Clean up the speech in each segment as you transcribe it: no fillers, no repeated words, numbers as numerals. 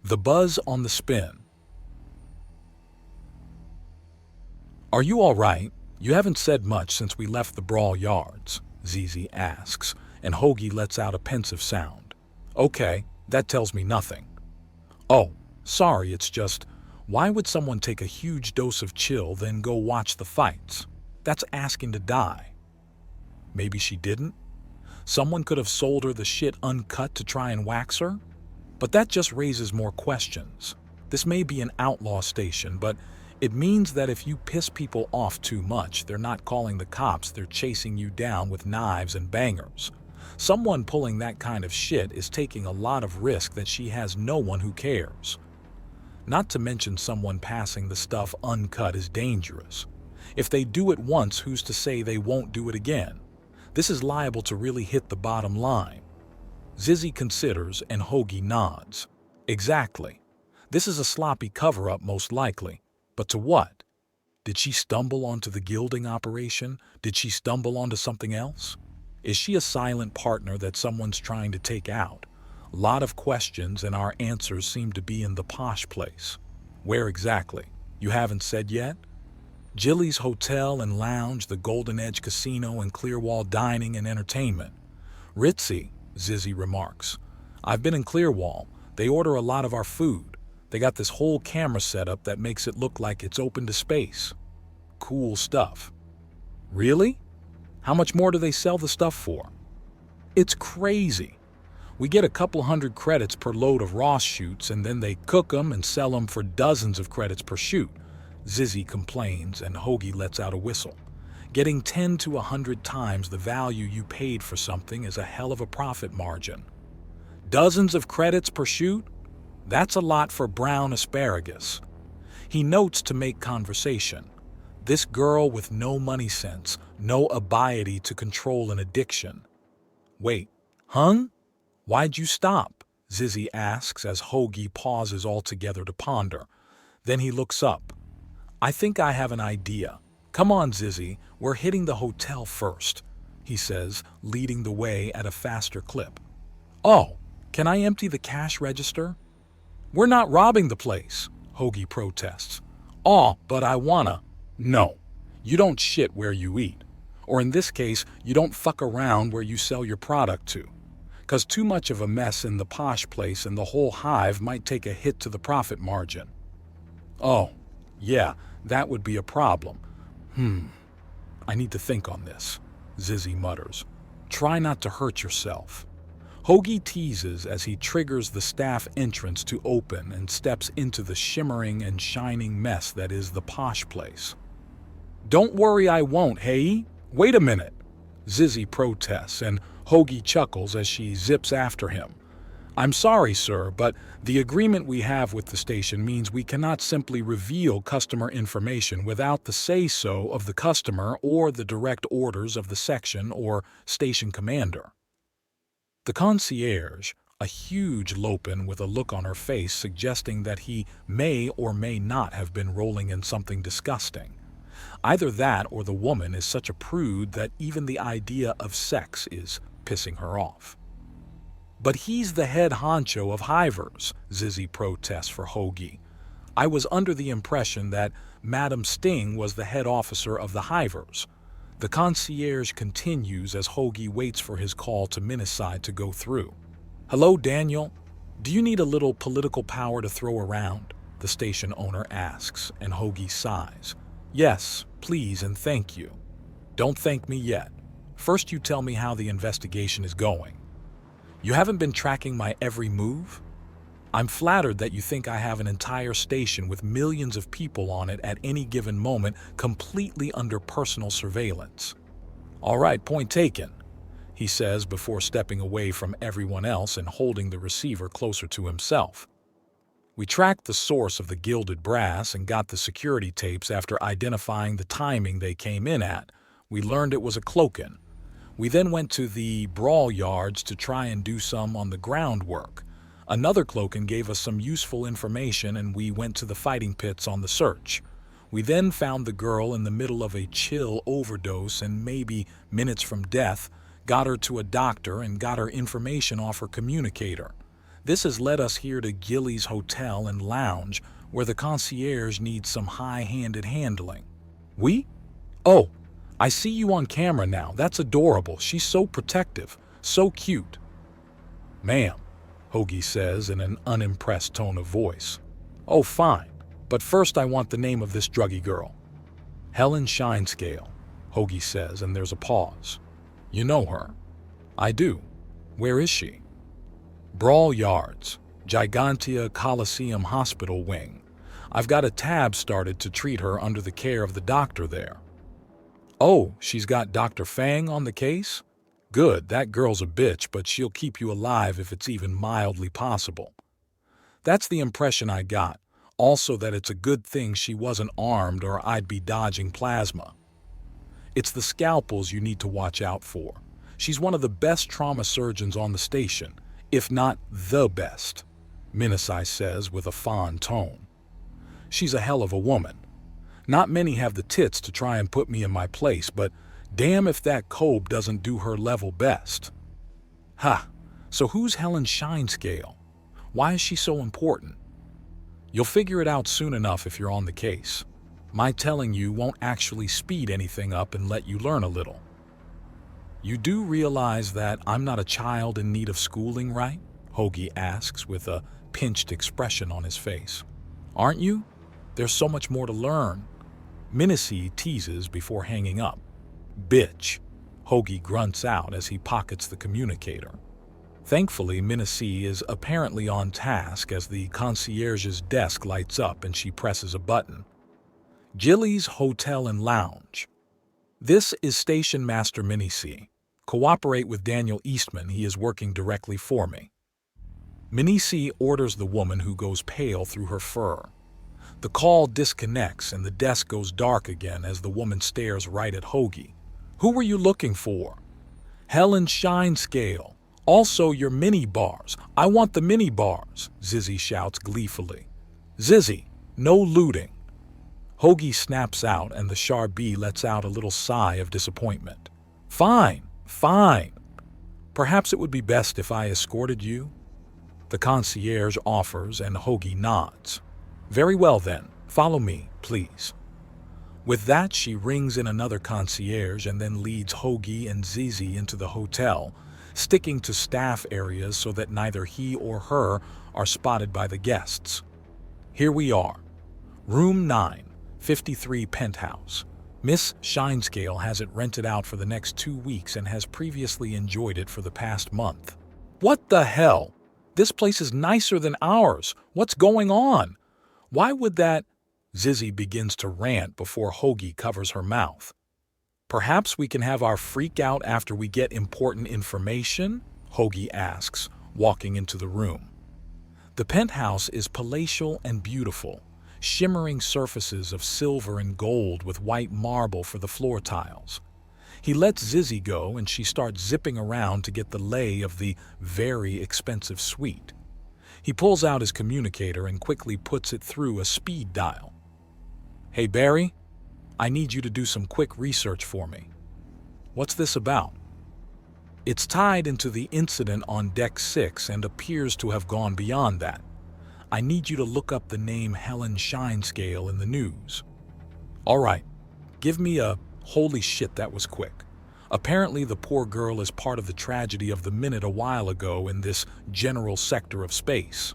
The buzz on the spin. Are you all right? You haven't said much since we left the brawl yards, Zizi asks, and Hoagie lets out a pensive sound. Okay, that tells me nothing. Oh, sorry, it's just, why would someone take a huge dose of chill then go watch the fights? That's asking to die. Maybe she didn't? Someone could have sold her the shit uncut to try and wax her? But that just raises more questions. This may be an outlaw station, but it means that if you piss people off too much, they're not calling the cops, they're chasing you down with knives and bangers. Someone pulling that kind of shit is taking a lot of risk that she has no one who cares. Not to mention someone passing the stuff uncut is dangerous. If they do it once, who's to say they won't do it again? This is liable to really hit the bottom line. Zizi considers and Hoagie nods. Exactly. This is a sloppy cover-up most likely. But to what? Did she stumble onto the gilding operation? Did she stumble onto something else? Is she a silent partner that someone's trying to take out? A lot of questions, and our answers seem to be in the posh place. Where exactly? You haven't said yet? Jilly's Hotel and Lounge, the Golden Edge Casino, and Clearwall Dining and Entertainment. Ritzy, Zizi remarks. I've been in Clearwall. They order a lot of our food. They got this whole camera setup that makes it look like it's open to space. Cool stuff. Really? How much more do they sell the stuff for? It's crazy. We get a couple hundred credits per load of raw shoots, and then they cook them and sell them for dozens of credits per shoot. Zizi complains, and Hoagie lets out a whistle. Getting 10 to 100 times the value you paid for something is a hell of a profit margin. Dozens of credits per shoot? That's a lot for brown asparagus. He notes to make conversation. This girl with no money sense, no ability to control an addiction. Wait, hung? Why'd you stop? Zizi asks as Hoagie pauses altogether to ponder. Then he looks up. I think I have an idea. Come on, Zizi, we're hitting the hotel first, he says, leading the way at a faster clip. Oh, can I empty the cash register? We're not robbing the place, Hoagie protests. Oh, but I wanna. No, you don't shit where you eat. Or in this case, you don't fuck around where you sell your product to. 'Cause too much of a mess in the posh place and the whole hive might take a hit to the profit margin. Oh, yeah, that would be a problem. I need to think on this, Zizi mutters. Try not to hurt yourself. Hoagie teases as he triggers the staff entrance to open and steps into the shimmering and shining mess that is the posh place. Don't worry, I won't, hey? Wait a minute, Zizi protests, and Hoagie chuckles as she zips after him. I'm sorry, sir, but the agreement we have with the station means we cannot simply reveal customer information without the say-so of the customer or the direct orders of the section or station commander. The concierge, a huge Lopin with a look on her face suggesting that he may or may not have been rolling in something disgusting. Either that or the woman is such a prude that even the idea of sex is pissing her off. But he's the head honcho of hivers, Zizi protests for Hoagie. I was under the impression that Madam Sting was the head officer of the hivers. The concierge continues as Hoagie waits for his call to Minneside to go through. Hello, Daniel. Do you need a little political power to throw around? The station owner asks, and Hoagie sighs. Yes, please and thank you. Don't thank me yet. First you tell me how the investigation is going. You haven't been tracking my every move? I'm flattered that you think I have an entire station with millions of people on it at any given moment completely under personal surveillance. All right, point taken, he says before stepping away from everyone else and holding the receiver closer to himself. We tracked the source of the gilded brass and got the security tapes after identifying the timing they came in at. We learned it was a cloakin. We then went to the brawl yards to try and do some on the groundwork. Another cloakin gave us some useful information and we went to the fighting pits on the search. We then found the girl in the middle of a chill overdose and maybe minutes from death, got her to a doctor and got her information off her communicator. This has led us here to Gilly's Hotel and Lounge, where the concierge needs some high-handed handling. We? Oh, I see you on camera now. That's adorable. She's so protective, so cute. Ma'am, Hoagie says in an unimpressed tone of voice. Oh, fine. But first I want the name of this druggy girl. Helen Shinescale, Hoagie says, and there's a pause. You know her? I do. Where is she? Brawl Yards, Gigantia Coliseum Hospital Wing. I've got a tab started to treat her under the care of the doctor there. Oh, she's got Dr. Fang on the case? Good, that girl's a bitch, but she'll keep you alive if it's even mildly possible. That's the impression I got. Also that it's a good thing she wasn't armed or I'd be dodging plasma. It's the scalpels you need to watch out for. She's one of the best trauma surgeons on the station, if not the best, Minasai says with a fond tone. She's a hell of a woman. Not many have the tits to try and put me in my place, but damn if that Kobe doesn't do her level best. Ha, so who's Helen Shinescale? Why is she so important? You'll figure it out soon enough if you're on the case. My telling you won't actually speed anything up and let you learn a little. You do realize that I'm not a child in need of schooling, right? Hoagie asks with a pinched expression on his face. Aren't you? There's so much more to learn. Minasai teases before hanging up. Bitch, Hoagie grunts out as he pockets the communicator. Thankfully, Minasai is apparently on task as the concierge's desk lights up and she presses a button. Gilly's Hotel and Lounge. This is Station Master Minasai. Cooperate with Daniel Eastman, he is working directly for me. Minasai orders the woman, who goes pale through her fur. The call disconnects and the desk goes dark again as the woman stares right at Hoagie. Who were you looking for? Helen Shinescale. Also your mini bars. I want the mini bars, Zizzy shouts gleefully. Zizzy, no looting. Hoagie snaps out and the Charbie lets out a little sigh of disappointment. Fine, fine. Perhaps it would be best if I escorted you? The concierge offers and Hoagie nods. Very well then, follow me, please. With that, she rings in another concierge and then leads Hoagie and Zizi into the hotel, sticking to staff areas so that neither he or her are spotted by the guests. Here we are. Room 9, 53 Penthouse. Miss Shinescale has it rented out for the next 2 weeks and has previously enjoyed it for the past month. What the hell? This place is nicer than ours. What's going on? Why would that? Zizzy begins to rant before Hoagie covers her mouth. Perhaps we can have our freak out after we get important information? Hoagie asks, walking into the room. The penthouse is palatial and beautiful, shimmering surfaces of silver and gold with white marble for the floor tiles. He lets Zizzy go and she starts zipping around to get the lay of the very expensive suite. He pulls out his communicator and quickly puts it through a speed dial. Hey Barry, I need you to do some quick research for me. What's this about? It's tied into the incident on Deck 6 and appears to have gone beyond that. I need you to look up the name Helen Shinescale in the news. All right, give me a holy shit, that was quick. Apparently the poor girl is part of the tragedy of the minute a while ago in this general sector of space.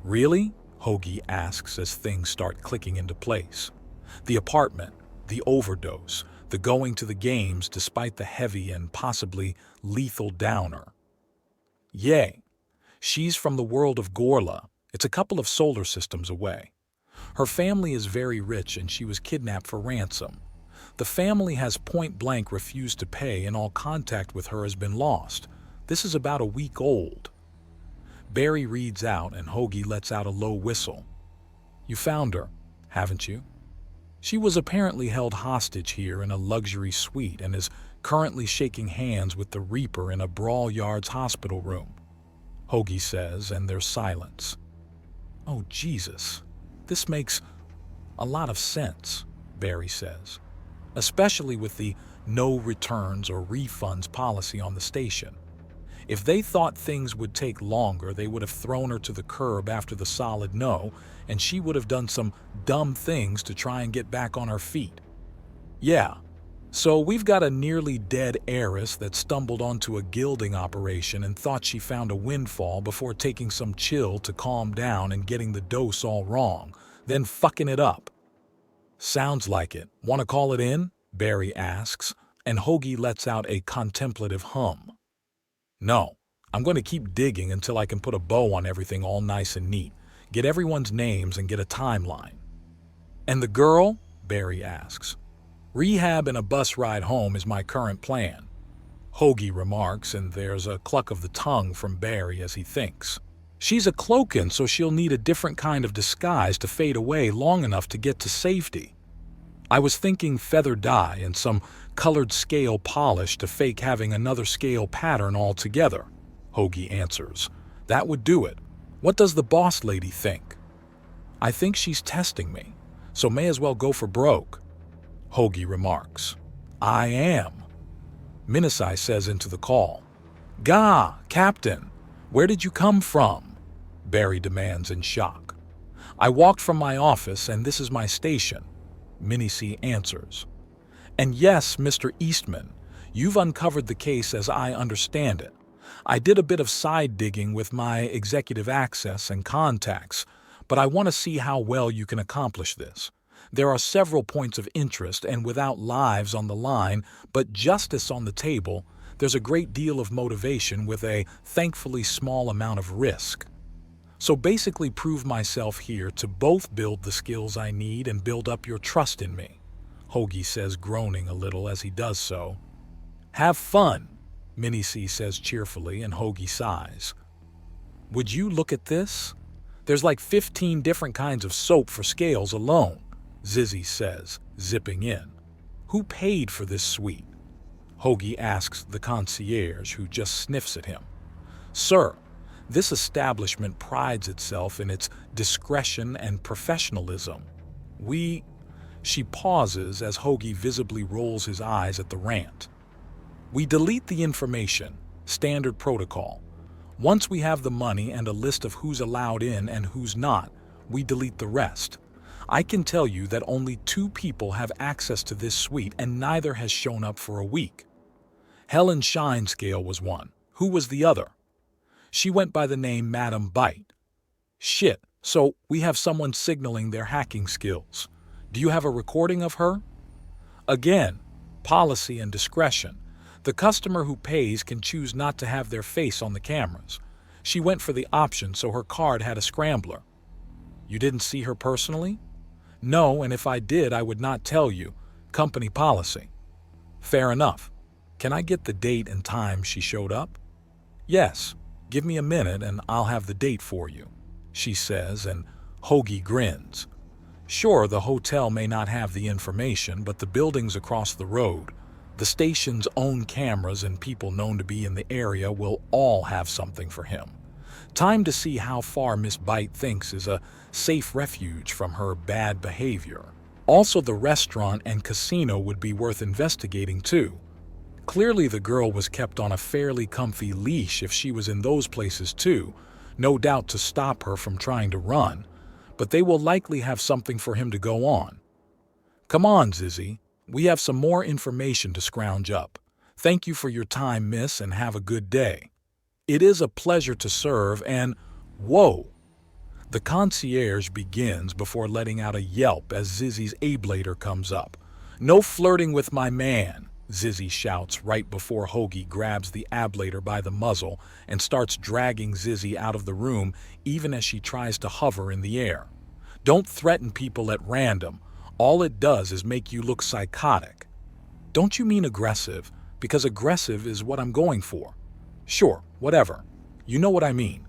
Really? Hoagie asks as things start clicking into place. The apartment, the overdose, the going to the games despite the heavy and possibly lethal downer. Yay. She's from the world of Gorla. It's a couple of solar systems away. Her family is very rich and she was kidnapped for ransom. The family has point-blank refused to pay and all contact with her has been lost. This is about a week old. Barry reads out and Hoagie lets out a low whistle. You found her, haven't you? She was apparently held hostage here in a luxury suite and is currently shaking hands with the Reaper in a Brawl Yards hospital room. Hoagie says, and there's silence. Oh, Jesus. This makes a lot of sense, Barry says, especially with the no returns or refunds policy on the station. If they thought things would take longer, they would have thrown her to the curb after the solid no, and she would have done some dumb things to try and get back on her feet. Yeah, so we've got a nearly dead heiress that stumbled onto a gilding operation and thought she found a windfall before taking some chill to calm down and getting the dose all wrong, then fucking it up. Sounds like it. Want to call it in? Barry asks, and Hoagie lets out a contemplative hum. No, I'm going to keep digging until I can put a bow on everything all nice and neat, get everyone's names and get a timeline. And the girl? Barry asks. Rehab and a bus ride home is my current plan, Hoagie remarks, and there's a cluck of the tongue from Barry as he thinks. She's a cloakin', so she'll need a different kind of disguise to fade away long enough to get to safety. I was thinking feather dye and some colored scale polish to fake having another scale pattern altogether, Hoagie answers. That would do it. What does the boss lady think? I think she's testing me, so may as well go for broke, Hoagie remarks. I am, Minasai says into the call. Gah, Captain, where did you come from? Barry demands in shock. I walked from my office and this is my station, Minasai answers. And yes, Mr. Eastman, you've uncovered the case as I understand it. I did a bit of side digging with my executive access and contacts, but I want to see how well you can accomplish this. There are several points of interest, and without lives on the line, but justice on the table, there's a great deal of motivation with a thankfully small amount of risk. So basically prove myself here to both build the skills I need and build up your trust in me, Hoagie says, groaning a little as he does so. Have fun, Minasai says cheerfully, and Hoagie sighs. Would you look at this? There's like 15 different kinds of soap for scales alone, Zizzy says, zipping in. Who paid for this suite? Hoagie asks the concierge, who just sniffs at him. Sir, this establishment prides itself in its discretion and professionalism. She pauses as Hoagie visibly rolls his eyes at the rant. We delete the information, standard protocol. Once we have the money and a list of who's allowed in and who's not, we delete the rest. I can tell you that only 2 people have access to this suite and neither has shown up for a week. Helen Shinescale was one. Who was the other? She went by the name Madam Bite. Shit, so we have someone signaling their hacking skills. Do you have a recording of her? Again, policy and discretion. The customer who pays can choose not to have their face on the cameras. She went for the option, so her card had a scrambler. You didn't see her personally? No, and if I did, I would not tell you. Company policy. Fair enough. Can I get the date and time she showed up? Yes. Give me a minute and I'll have the date for you, she says, and Hoagie grins. Sure, the hotel may not have the information, but the buildings across the road, the station's own cameras and people known to be in the area will all have something for him. Time to see how far Miss Bite thinks is a safe refuge from her bad behavior. Also, the restaurant and casino would be worth investigating too. Clearly the girl was kept on a fairly comfy leash if she was in those places too, no doubt to stop her from trying to run, but they will likely have something for him to go on. Come on, Zizzy, we have some more information to scrounge up. Thank you for your time, miss, and have a good day. It is a pleasure to serve, and whoa! The concierge begins before letting out a yelp as Zizzy's ablator comes up. No flirting with my man, Zizzy shouts right before Hoagie grabs the ablator by the muzzle and starts dragging Zizzy out of the room even as she tries to hover in the air. Don't threaten people at random. All it does is make you look psychotic. Don't you mean aggressive? Because aggressive is what I'm going for. Sure, whatever. You know what I mean.